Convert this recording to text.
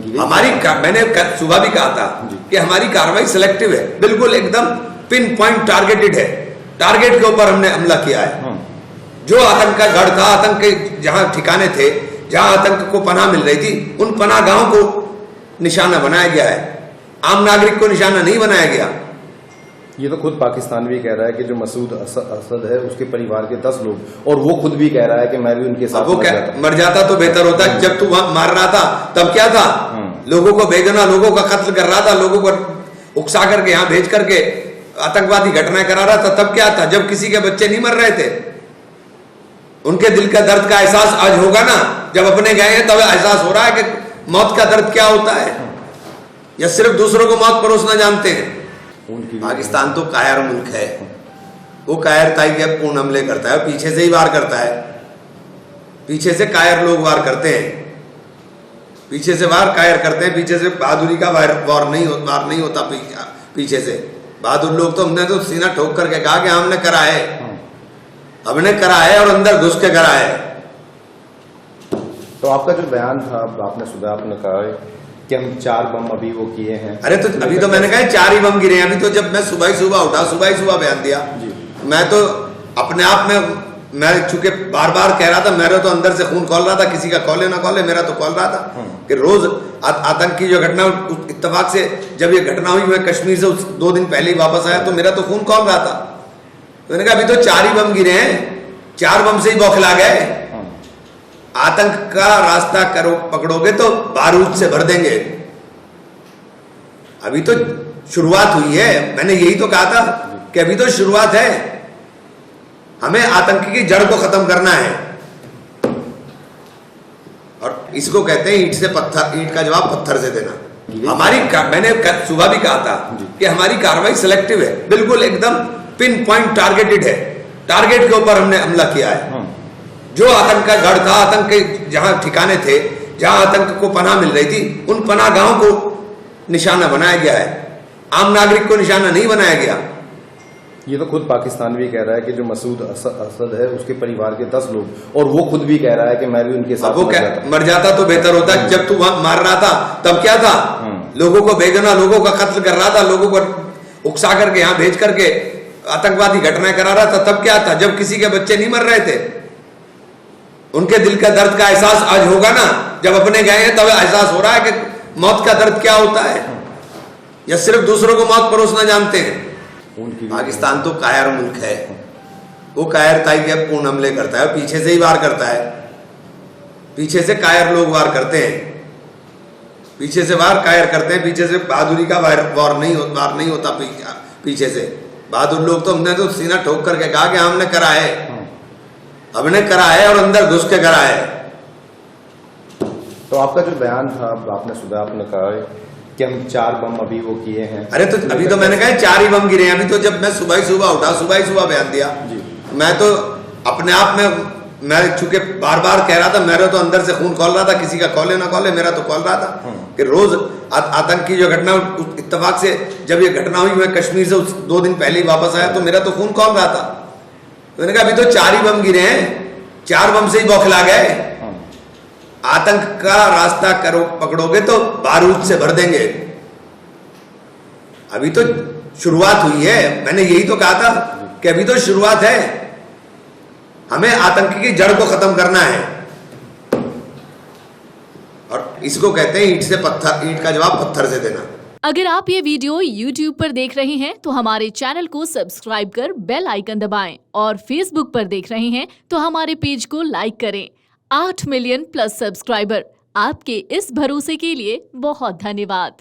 मैंने सुबह भी कहा था कि हमारी कार्रवाई सिलेक्टिव है, बिल्कुल एकदम पिन पॉइंट टारगेटेड है। टारगेट के ऊपर हमने हमला किया है। जो आतंक का गढ़ था, आतंक के जहां ठिकाने थे, जहां आतंक को पनाह मिल रही थी, उन पनाह गांवों को निशाना बनाया गया है। आम नागरिक को निशाना नहीं बनाया गया। ये तो खुद पाकिस्तान भी कह रहा है कि जो मसूद असद है उसके परिवार के 10 लोग, और वो खुद भी कह रहा है कि मैं भी उनके साथ मर जाता तो बेहतर होता। जब तू वहां मार रहा था तब क्या था? लोगों को बेगुनाह लोगों का कत्ल कर रहा था, लोगों को उकसा करके यहां भेज करके आतंकवादी घटनाएं करा रहा था, तब क्या था? जब किसी के बच्चे नहीं मर रहे थे। उनके दिल का दर्द का एहसास आज होगा ना, जब अपने गए हैं तब एहसास हो रहा है कि मौत का दर्द क्या होता है, या सिर्फ दूसरों को मौत परोसना जानते हैं। पाकिस्तान तो कायर मुल्क है, वो कायरताई के पूर्ण हमले करता है, पीछे से ही वार करता है। पीछे से कायर लोग वार करते हैं, पीछे से वार कायर करते हैं। पीछे से बहादुरी का वार नहीं होता। पीछे से बहादुर लोग तो हमने तो सीना ठोक करके कहा कि हमने करा है, हमने करा है, और अंदर घुस के करा है। तो आपका जो बयान था, आपने सुबह आपने कहा है कि हम 4 बम अभी वो किए हैं। अरे तो अभी तो मैंने कहा 4 ही बम गिरे हैं। अभी तो जब मैं सुबह ही सुबह उठा, सुबह ही सुबह बयान दिया। मैं तो अपने आप में, मैं चूंकि बार बार कह रहा था, मेरे तो अंदर से खून खोल रहा था। किसी का खोले ना खोले, मेरा तो खोल रहा था कि रोज आतंक की जो घटना, इत्तेफाक से जब ये घटना हुई, मैं कश्मीर से 2 दिन पहले ही वापस आया, तो मेरा तो खून खोल रहा था। तो मैंने कहा अभी तो 4 ही बम गिरे हैं, 4 बम से ही बौखला गए। आतंक का रास्ता पकड़ोगे तो बारूद से भर देंगे। अभी तो शुरुआत हुई है। मैंने यही तो कहा था कि अभी तो शुरुआत है। हमें आतंक की जड़ को खत्म करना है, और इसको कहते हैं ईंट से पत्थर, ईंट का जवाब पत्थर से देना। मैंने सुबह भी कहा था कि हमारी कार्रवाई सिलेक्टिव है, बिल्कुल एकदम पिन पॉइंट टारगेटेड है। टारगेट के ऊपर हमने हमला किया है। जो आतंक का गढ़ था, आतंक के जहां ठिकाने थे, जहां आतंक को पनाह मिल रही थी, उन पनाह गांवों को निशाना बनाया गया है। आम नागरिक को निशाना नहीं बनाया गया। ये तो खुद पाकिस्तान भी कह रहा है कि जो मसूद असद है उसके परिवार के 10 लोग, और वो खुद भी कह रहा है कि मैं भी उनके साथ मर जाता तो बेहतर होता। जब तू वहां मार रहा था तब क्या था? लोगों को बेगुनाह लोगों का कत्ल कर रहा था, लोगों को उकसा करके यहां भेज करके आतंकवादी घटनाएं करा रहा था, तब क्या था? जब किसी के बच्चे नहीं मर रहे थे। उनके दिल का दर्द का एहसास आज होगा ना, जब अपने गए हैं तब एहसास हो रहा है कि मौत का दर्द क्या होता है, या सिर्फ दूसरों को मौत परोसना जानते हैं। पाकिस्तान तो कायर मुल्क है, वो कायरताई के पूर्ण हमले करता है, पीछे से ही वार करता है। पीछे से कायर लोग वार करते हैं, पीछे से वार कायर करते हैं। पीछे से बहादुरी का वार नहीं होता। पीछे से बहादुर लोग तो हमने तो सीना ठोक करके कहा कि हमने करा है, हमने करा है, और अंदर घुस के करा है। तो आपका जो बयान था, आपने सुबह आपने कहा है कि हम 4 बम अभी वो किए हैं। अरे तो अभी तो मैंने कहा 4 ही बम गिरे हैं। अभी तो जब मैं सुबह ही सुबह उठा, सुबह ही सुबह बयान दिया। मैं तो अपने आप में, मैं चूंकि बार बार कह रहा था, मेरे तो अंदर से खून खोल रहा था। किसी का खोले ना खोले, मेरा तो खोल रहा था कि रोज आतंक की जो घटना, इत्तेफाक से जब ये घटना हुई, मैं कश्मीर से 2 दिन पहले ही वापस आया, तो मेरा तो खून खोल रहा था। तो मैंने कहा अभी तो 4 ही बम गिरे हैं, 4 बम से ही बौखला गए। आतंक का रास्ता पकड़ोगे तो बारूद से भर देंगे। अभी तो शुरुआत हुई है। मैंने यही तो कहा था कि अभी तो शुरुआत है। हमें आतंक की जड़ को खत्म करना है, और इसको कहते हैं ईंट से पत्थर, ईंट का जवाब पत्थर से देना। अगर आप ये वीडियो YouTube पर देख रहे हैं तो हमारे चैनल को सब्सक्राइब कर बेल आइकन दबाएं, और Facebook पर देख रहे हैं तो हमारे पेज को लाइक करें। 8 मिलियन प्लस सब्सक्राइबर, आपके इस भरोसे के लिए बहुत धन्यवाद।